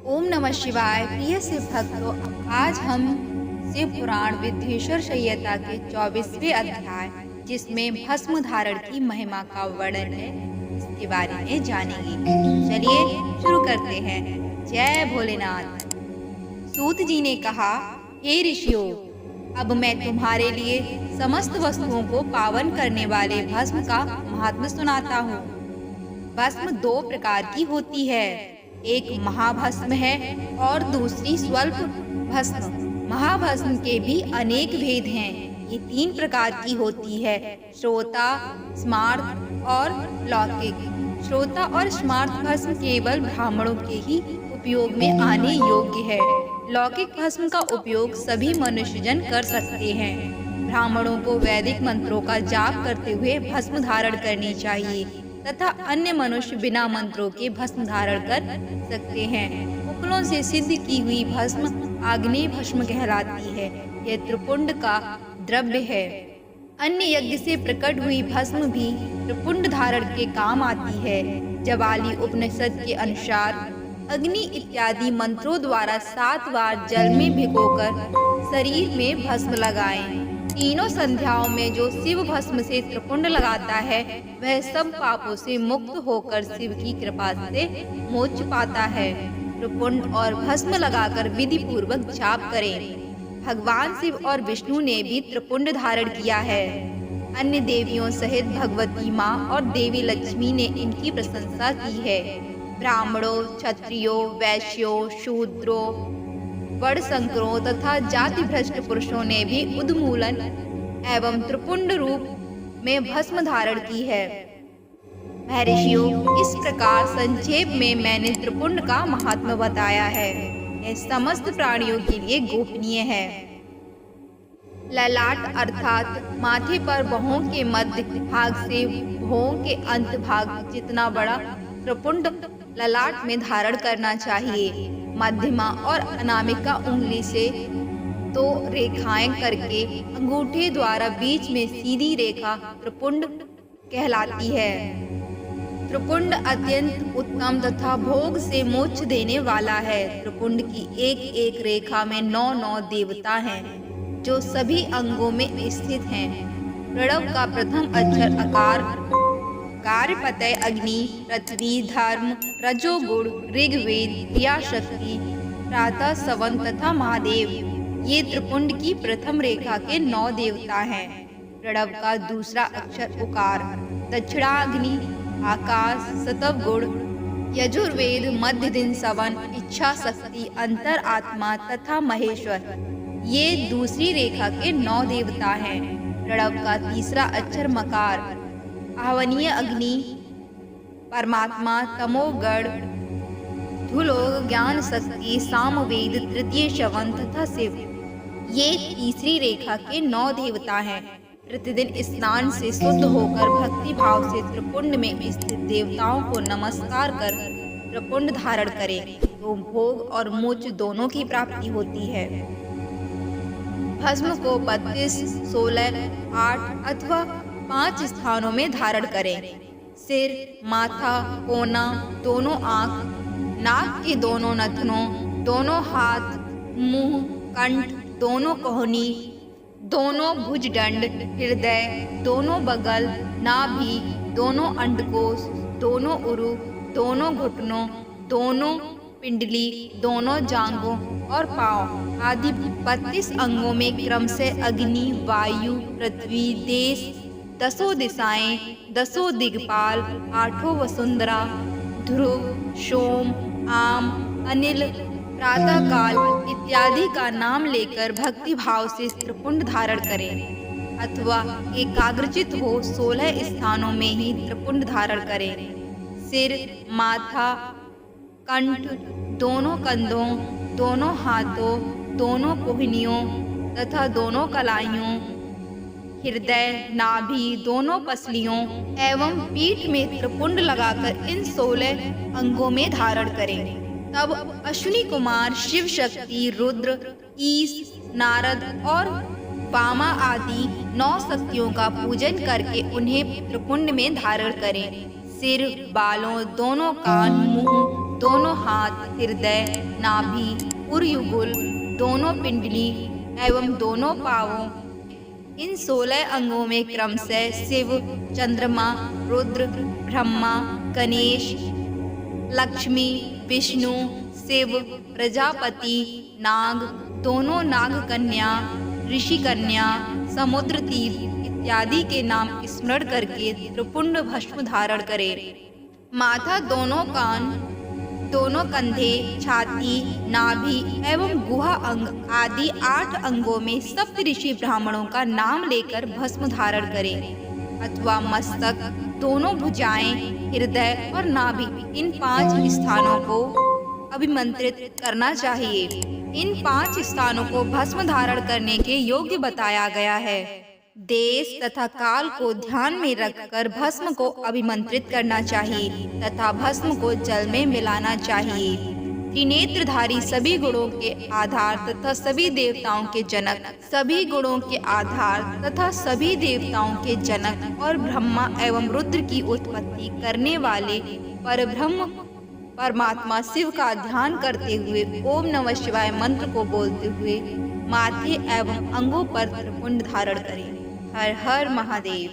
ओम नमः शिवाय। प्रिय शिव भक्तों, आज हम शिव पुराण विद्येश्वर संहिता के 24वें अध्याय, जिसमें भस्म धारण की महिमा का वर्णन है, इसके बारे में जानेंगे। चलिए शुरू करते हैं। जय भोलेनाथ। सूत जी ने कहा, हे ऋषियों, अब मैं तुम्हारे लिए समस्त वस्तुओं को पावन करने वाले भस्म का महात्म्य सुनाता हूँ। भस्म दो प्रकार की होती है, एक महाभस्म है और दूसरी स्वल्प भस्म। महाभस्म के भी अनेक भेद हैं। ये तीन प्रकार की होती है, श्रोता, स्मार्त और लौकिक। श्रोता और स्मार्त भस्म केवल ब्राह्मणों के ही उपयोग में आने योग्य है। लौकिक भस्म का उपयोग सभी मनुष्यजन कर सकते हैं। ब्राह्मणों को वैदिक मंत्रों का जाप करते हुए भस्म धारण करनी चाहिए तथा अन्य मनुष्य बिना मंत्रों के भस्म धारण कर सकते हैं। उपलों से सिद्ध की हुई भस्म आग्नेय भस्म कहलाती है। यह त्रिपुंड का द्रव्य है। अन्य यज्ञ से प्रकट हुई भस्म भी त्रिपुंड धारण के काम आती है। जवाली उपनिषद के अनुसार अग्नि इत्यादि मंत्रों द्वारा 7 बार जल में भिगोकर शरीर में भस्म लगाएं। तीनों संध्याओं में जो शिव भस्म से त्रिपुंड लगाता है, वह सब पापों से मुक्त होकर शिव की कृपा से मोक्ष पाता है। त्रिपुंड और भस्म लगाकर विधि पूर्वक जाप करें। भगवान शिव और विष्णु ने भी त्रिपुंड धारण किया है। अन्य देवियों सहित भगवती माँ और देवी लक्ष्मी ने इनकी प्रशंसा की है। ब्राह्मणों, क्षत्रियों, वैश्यों, शूद्रों, वर्णशंकरों तथा जाति भ्रष्ट पुरुषों ने भी उन्मूलन एवं त्रिपुंड रूप में भस्म धारण की है। महर्षियों, इस प्रकार संक्षेप में मैंने त्रिपुंड का महात्म्य बताया है। यह समस्त प्राणियों के लिए गोपनीय है। ललाट अर्थात माथे पर भौं के मध्य भाग से भौं के अंत भाग जितना बड़ा त्रिपुंड ललाट में धारण करना चाहिए। मध्यमा और अनामिका उंगली से 2 रेखाएं करके अंगूठे द्वारा बीच में सीधी रेखा त्रिपुंड कहलाती है। त्रिपुंड अत्यंत उत्तम तथा भोग से मोक्ष देने वाला है। त्रिपुंड की एक एक रेखा में 9 देवता हैं, जो सभी अंगों में स्थित हैं। प्रणव का प्रथम अक्षर अकार, कार्यपतय अग्नि, पृथ्वी, धर्म, रजोगुण, ऋग्वेद, क्रिया शक्ति, प्रातः सवन तथा महादेव, ये त्रिपुंड की प्रथम रेखा के 9 देवता हैं। प्रणव का दूसरा अक्षर उकार, दक्षिणाग्नि, आकाश, सतवगुण, यजुर्वेद, मध्य दिन सवन, इच्छा शक्ति, अंतर आत्मा तथा महेश्वर, ये दूसरी रेखा के 9 देवता हैं। प्रणव का तीसरा अक्षर मकार, आहवनीय अग्नि, परमात्मा, तमोगण, धुलोक, ज्ञान शक्ति, सामवेद, तृतीय श्रवण तथा शिव, ये तीसरी रेखा के 9 देवता हैं। प्रतिदिन स्नान से शुद्ध होकर भक्ति भाव से त्रिपुंड में स्थित देवताओं को नमस्कार कर त्रिपुंड धारण करें, तो भोग और मोक्ष दोनों की प्राप्ति होती है। भस्म को 32, 16, 8 अथवा 5 स्थानों में धारण करें। सिर, माथा, कोना, दोनों आँख, नाक के दोनों नथनों, दोनों हाथ, मुंह, कंठ, दोनों कोहनी, दोनों भुजदंड, हृदय, दोनों बगल, नाभि, दोनों अंडकोश, दोनों उरु, दोनों घुटनों, दोनों पिंडली, दोनों जांघों और पांव आदि 32 अंगों में क्रमशः अग्नि, वायु, पृथ्वी, देश, 10 दिशाएं, 10 दिग्पाल, 8 वसुंधरा, ध्रुव, सोम, आम, अनिल, प्रातः काल इत्यादि का नाम लेकर भक्ति भाव से त्रिपुंड धारण करें, अथवा एकाग्रचित हो 16 स्थानों में ही त्रिपुंड धारण करें। सिर, माथा, कंठ, दोनों कंधों, दोनों हाथों, दोनों कोहनियों तथा दोनों कलाइयों, हृदय, नाभि, दोनों पसलियों एवं पीठ में त्रिपुंड लगाकर इन 16 अंगों में धारण करें। तब अश्विनी कुमार, शिव शक्ति, रुद्र, ईश, नारद और वामा आदि 9 शक्तियों का पूजन करके उन्हें त्रिपुंड में धारण करें। सिर, बालों, दोनों कान, मुंह, दोनों हाथ, हृदय, नाभि, उरयुगुल, दोनों पिंडली एवं दोनों पांवों, इन 16 अंगों में क्रमशः शिव, चंद्रमा, रुद्र, ब्रह्मा, गणेश, लक्ष्मी, विष्णु, शिव, प्रजापति, नाग, दोनों नाग कन्या, ऋषि कन्या, समुद्र तीर इत्यादि के नाम स्मरण करके त्रिपुंड भस्म धारण करें। माथा, दोनों कान, दोनों कंधे, छाती, नाभि एवं गुहा अंग आदि 8 अंगों में सप्तऋषि ब्राह्मणों का नाम लेकर भस्म धारण करें, अथवा मस्तक, दोनों भुजाएं, हृदय और नाभि, इन 5 स्थानों को अभिमंत्रित करना चाहिए। इन 5 स्थानों को भस्म धारण करने के योग्य बताया गया है। देश तथा काल को ध्यान में रखकर भस्म को अभिमंत्रित करना चाहिए तथा भस्म को जल में मिलाना चाहिए। त्रिनेत्रधारी सभी गुणों के आधार तथा सभी देवताओं के जनक, सभी गुणों के आधार तथा सभी देवताओं के जनक और ब्रह्मा एवं रुद्र की उत्पत्ति करने वाले परब्रह्म परमात्मा शिव का ध्यान करते हुए ओम नमः शिवाय मंत्र को बोलते हुए माथे एवं अंगों पर त्रिपुंड धारण करें। हर हर महादेव।